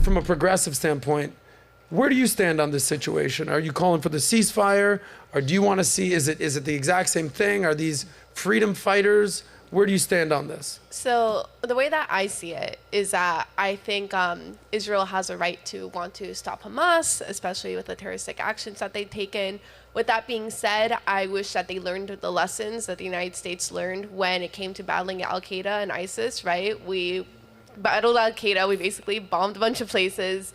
from a progressive standpoint, where do you stand on this situation? Are you calling for the ceasefire? Or do you want to see, is it the exact same thing? Are these freedom fighters? Where do you stand on this? So the way that I see it is that I think Israel has a right to want to stop Hamas, especially with the terroristic actions that they've taken. With that being said, I wish that they learned the lessons that the United States learned when it came to battling Al-Qaeda and ISIS, right? We battled Al-Qaeda, we basically bombed a bunch of places.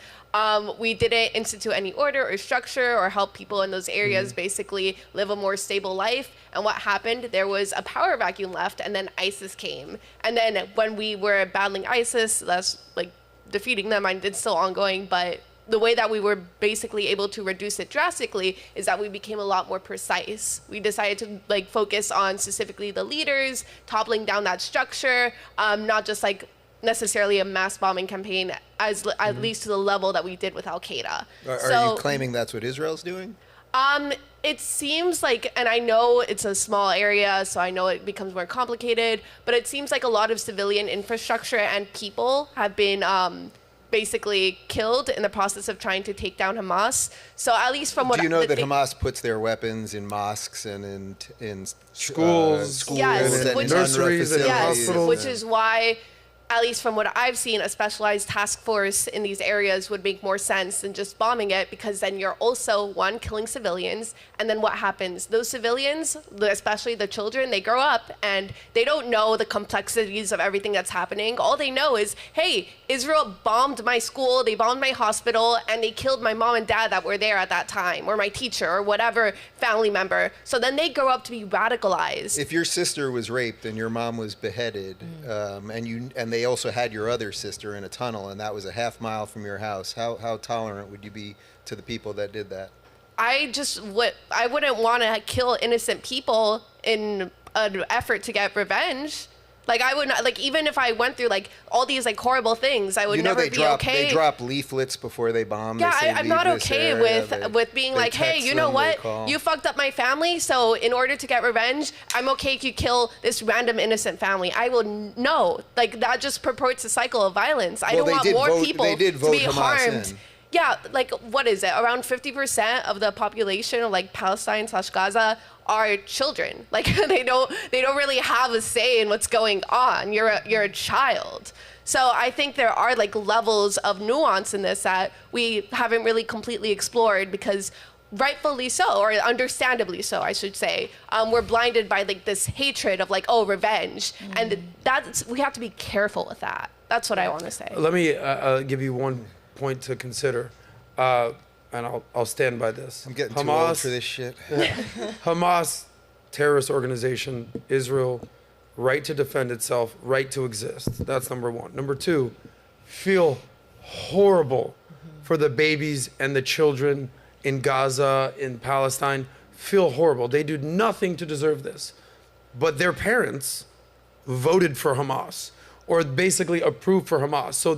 We didn't institute any order or structure or help people in those areas basically live a more stable life. And what happened? There was a power vacuum left, and then ISIS came. And then when we were battling ISIS, that's like defeating them, and it's still ongoing, but the way that we were basically able to reduce it drastically is that we became a lot more precise. We decided to like focus on specifically the leaders, toppling down that structure, not just like necessarily a mass bombing campaign at least to the level that we did with Al-Qaeda. Are you claiming that's what Israel's doing? It seems like, and I know it's a small area, so I know it becomes more complicated, but it seems like a lot of civilian infrastructure and people have been basically killed in the process of trying to take down Hamas. So at least from what do you know that Hamas puts their weapons in mosques and in schools, yes, and nurseries and hospitals, which is why, at least from what I've seen, a specialized task force in these areas would make more sense than just bombing it, because then you're also, one, killing civilians, and then what happens? Those civilians, especially the children, they grow up and they don't know the complexities of everything that's happening. All they know is, hey, Israel bombed my school, they bombed my hospital, and they killed my mom and dad that were there at that time, or my teacher, or whatever family member. So then they grow up to be radicalized. If your sister was raped and your mom was beheaded, and they also had your other sister in a tunnel, and that was a half mile from your house, how tolerant would you be to the people that did that? I wouldn't want to kill innocent people in an effort to get revenge. Like, I would not, like, even if I went through like all these like horrible things, I would never be okay. They drop leaflets before they bomb. Yeah, I'm not okay with being like, hey, you know what? You fucked up my family, so in order to get revenge, I'm okay if you kill this random innocent family. I will no. Like, that just purports a cycle of violence. I don't want more people to be harmed. Yeah, like, what is it? Around 50% of the population of like Palestine/Gaza are children. Like, they don't really have a say in what's going on. You're a child. So I think there are like levels of nuance in this that we haven't really completely explored, because rightfully so, or understandably so, I should say, we're blinded by like this hatred of like, oh, revenge, and we have to be careful with that. That's what I want to say. Let me give you one point to consider, and I'll stand by this. I'm getting too old for this shit. Hamas, terrorist organization, Israel, right to defend itself, right to exist. That's number one. Number two, feel horrible for the babies and the children in Gaza, in Palestine. Feel horrible. They do nothing to deserve this. But their parents voted for Hamas, or basically approved for Hamas. So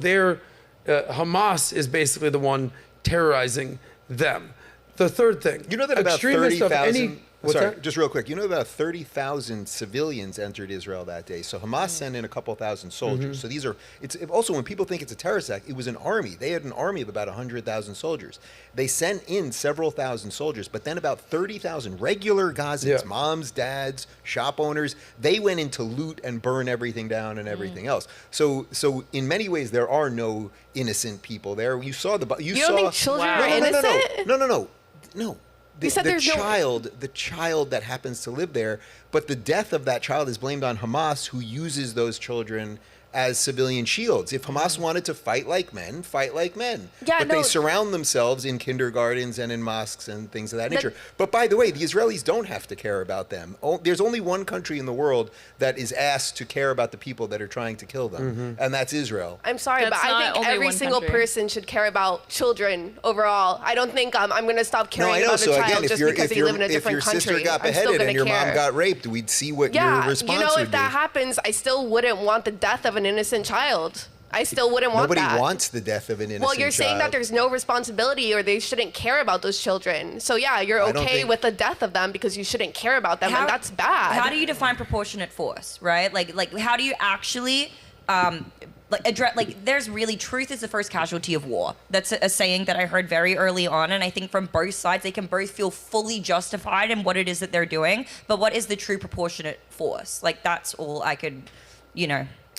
Hamas is basically the one terrorizing them. The third thing, you know that about 30,000. Sorry, just real quick. You know about 30,000 civilians entered Israel that day. So Hamas sent in a couple thousand soldiers. So it's also, when people think it's a terrorist act, it was an army. They had an army of about 100,000 soldiers. They sent in several thousand soldiers, but then about 30,000 regular Gazans, moms, dads, shop owners, they went in to loot and burn everything down and everything else. So in many ways, there are no innocent people there. You saw the... You don't think children are innocent? No. The child that happens to live there, but the death of that child is blamed on Hamas, who uses those children as civilian shields. If Hamas wanted to fight like men, fight like men. Yeah, but they surround themselves in kindergartens and in mosques and things of that nature. But by the way, the Israelis don't have to care about them. There's only one country in the world that is asked to care about the people that are trying to kill them, and that's Israel. I'm sorry, but I think every single person should care about children overall. I don't think I'm going to stop caring about a child just because they live in a different country. If your sister got beheaded and your mom got raped, we'd see what your response would be. You know, if that happens, I still wouldn't want the death of an innocent child. I still wouldn't want that. Nobody wants the death of an innocent child. Well, you're saying that there's no responsibility, or they shouldn't care about those children. So yeah, you're okay with the death of them because you shouldn't care about them, and that's bad. How do you define proportionate force, right? Like how do you actually there's really truth is the first casualty of war. That's a saying that I heard very early on, and I think from both sides they can both feel fully justified in what it is that they're doing, but what is the true proportionate force? Like, that's all I could,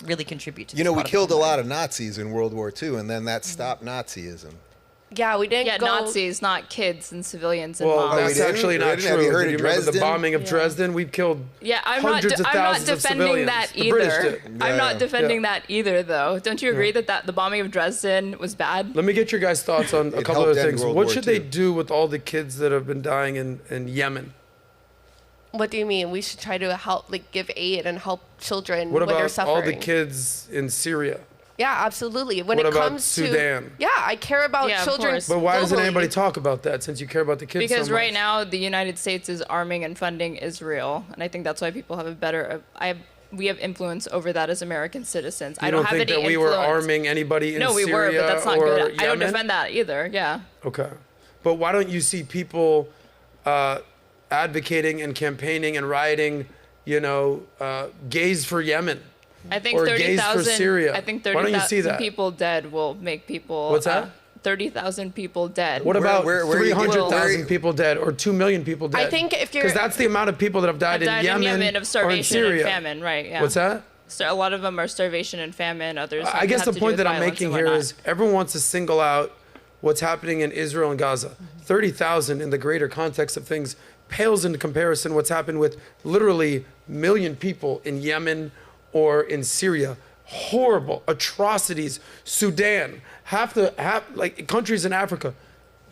really contribute to. We killed a lot of Nazis in World War II, and then that stopped Nazism. Yeah, we didn't go... Nazis, not kids and civilians and Well, moms. that's actually not true. Have you heard Did of you remember the Dresden? bombing of Dresden? We killed hundreds of I'm not thousands of defending civilians. that The British either. did. I'm not defending Yeah. that either, though. Don't you agree that the bombing of Dresden was bad? Let me get your guys' thoughts on a It couple helped of end things. World What War should II. they do with all the kids that have been dying in Yemen? What do you mean? We should try to help, give aid and help children What when they're about suffering. all the kids in Syria? Yeah, absolutely. When What it about comes Sudan? to... Yeah, I care about Yeah, of children course. But why doesn't globally. anybody talk about that since you care about the kids Because so much? right now the United States is arming and funding Israel, and I think that's why people have a better. We have influence over that as American citizens. You I don't have think any that we were influence. arming anybody in No, we Syria were, but that's not or good. Yemen? I don't defend that either. Yeah. Okay. But why don't you see people advocating and campaigning and rioting, gays for Yemen? I think Or gays for 30,000. Syria. I think Why don't you see 30,000 that? people dead will make people. What's that? 30,000 people dead. What about where are you getting- 300,000 people dead or 2 million people dead? I think if you're... Because that's the amount of people that have died, died in Yemen of or in starvation and Syria. famine, right? Yeah. What's that? So a lot of them are starvation and famine. Others. I guess have the to do point with that I'm violence making and here whatnot. is everyone wants to single out what's happening in Israel and Gaza. 30,000 in the greater context of things pales into comparison what's happened with literally million people in Yemen or in Syria. Horrible atrocities. Sudan, half countries in Africa,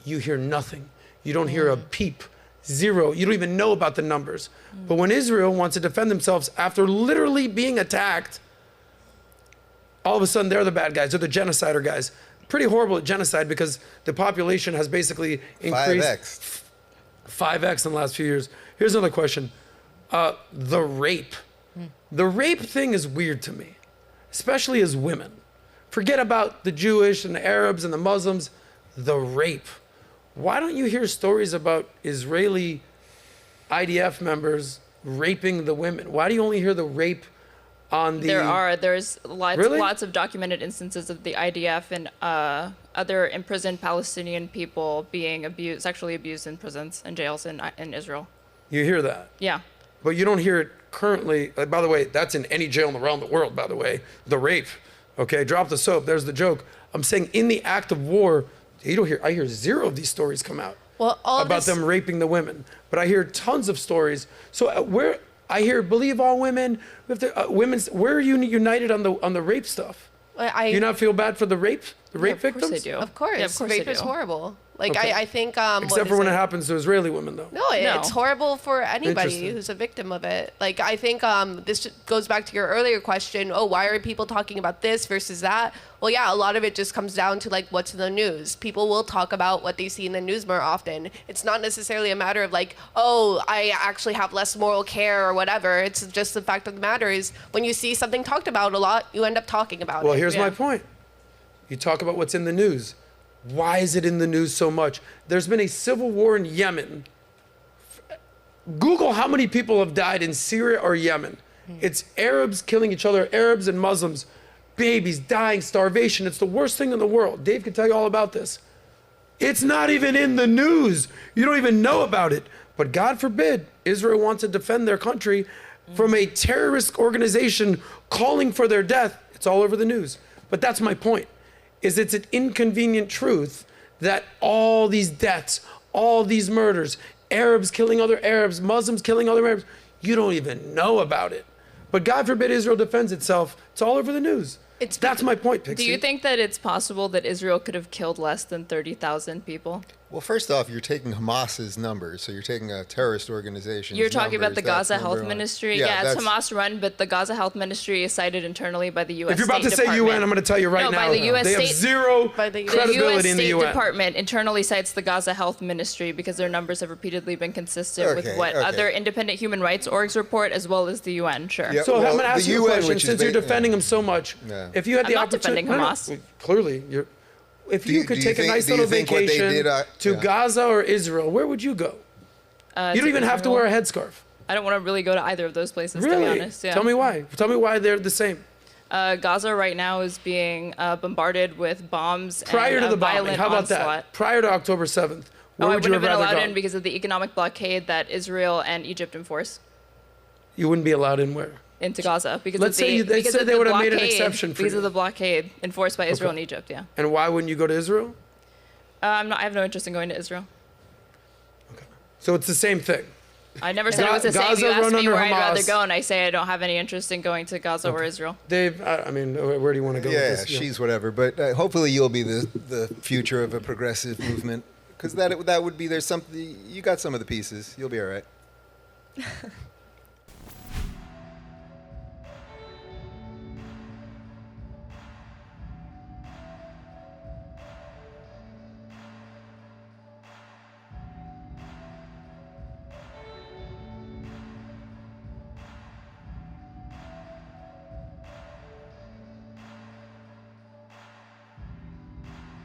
you hear nothing. You don't hear a peep. Zero. You don't even know about the numbers. But when Israel wants to defend themselves after literally being attacked, all of a sudden they're the bad guys. They're the genocider guys. Pretty horrible at genocide because the population has basically increased 5x in the last few years. Here's another question. The rape. The rape thing is weird to me, especially as women. Forget about the Jewish and the Arabs and the Muslims. The rape. Why don't you hear stories about Israeli IDF members raping the women? Why do you only hear the rape on the... There's lots of documented instances of the IDF and other imprisoned Palestinian people being sexually abused in prisons and jails in Israel. You hear that? Yeah. But you don't hear it currently. By the way, that's in any jail around the world, by the way. The rape. Okay, drop the soap. There's the joke. I'm saying in the act of war, I hear zero of these stories come out about them raping the women. But I hear tons of stories. So I hear believe all women. Where are you united on the rape stuff? Do you not feel bad for the rape victims? Of course I do. Of course. Yeah, of course Rape I is do. horrible. Okay. I think... Except for when it happens to Israeli women, though. No, it's horrible for anybody Interesting. who's a victim of it. I think this goes back to your earlier question. Oh, why are people talking about this versus that? Well, yeah, a lot of it just comes down to what's in the news. People will talk about what they see in the news more often. It's not necessarily a matter of oh, I actually have less moral care or whatever. It's just the fact of the matter is when you see something talked about a lot, you end up talking about it. Well, here's my point. You talk about what's in the news. Why is it in the news so much? There's been a civil war in Yemen. Google how many people have died in Syria or Yemen. It's Arabs killing each other, Arabs and Muslims, babies dying, starvation. It's the worst thing in the world. Dave can tell you all about this. It's not even in the news. You don't even know about it. But God forbid, Israel wants to defend their country from a terrorist organization calling for their death. It's all over the news. But that's my point. It's an inconvenient truth that all these deaths, all these murders, Arabs killing other Arabs, Muslims killing other Arabs, you don't even know about it. But God forbid Israel defends itself. It's all over the news. That's my point, Pxie. Do you think that it's possible that Israel could have killed less than 30,000 people? Well, first off, you're taking Hamas's numbers, so you're taking a terrorist organization. You're talking about the Gaza Health Ministry? Yeah, it's Hamas run, but the Gaza Health Ministry is cited internally by the U.S. If you're about to State say Department. UN, I'm going to tell you right now, by the US they have State, zero by the US credibility in the State UN. Department internally cites the Gaza Health Ministry because their numbers have repeatedly been consistent with what other independent human rights orgs report, as well as the UN. Sure. Yeah, So I'm going to ask the you a UN, question, which is since you're defending them so much. Yeah. If you had I'm the not opportunity, defending Hamas. Clearly, if you could take a nice little vacation to Gaza or Israel, where would you go? You don't even have to wear a headscarf. I don't want to really go to either of those places, Really? to be honest. Yeah. Tell me why. Tell me why they're the same. Gaza right now is being bombarded with bombs Prior and to the a bombing, violent how about onslaught. that? Prior to October 7th, where I would wouldn't you have been rather allowed gone? in because of the economic blockade that Israel and Egypt enforce You wouldn't be allowed in where? into Gaza because Let's of the, say they because said of they the would have made an blockade- exception for because you. of the blockade enforced by Israel Okay. and Egypt. Yeah, And why wouldn't you go to Israel? I have no interest in going to Israel. So it's the same thing. I never said it was the same. Gaza You asked run me under where I'd rather Hamas. go, and I say I don't have any interest in going to Gaza or Israel. Dave, I mean, where do you want to go Yeah, with this? she's whatever. But hopefully you'll be the future of a progressive movement, because that would be there's something you got some of the pieces. You'll be all right.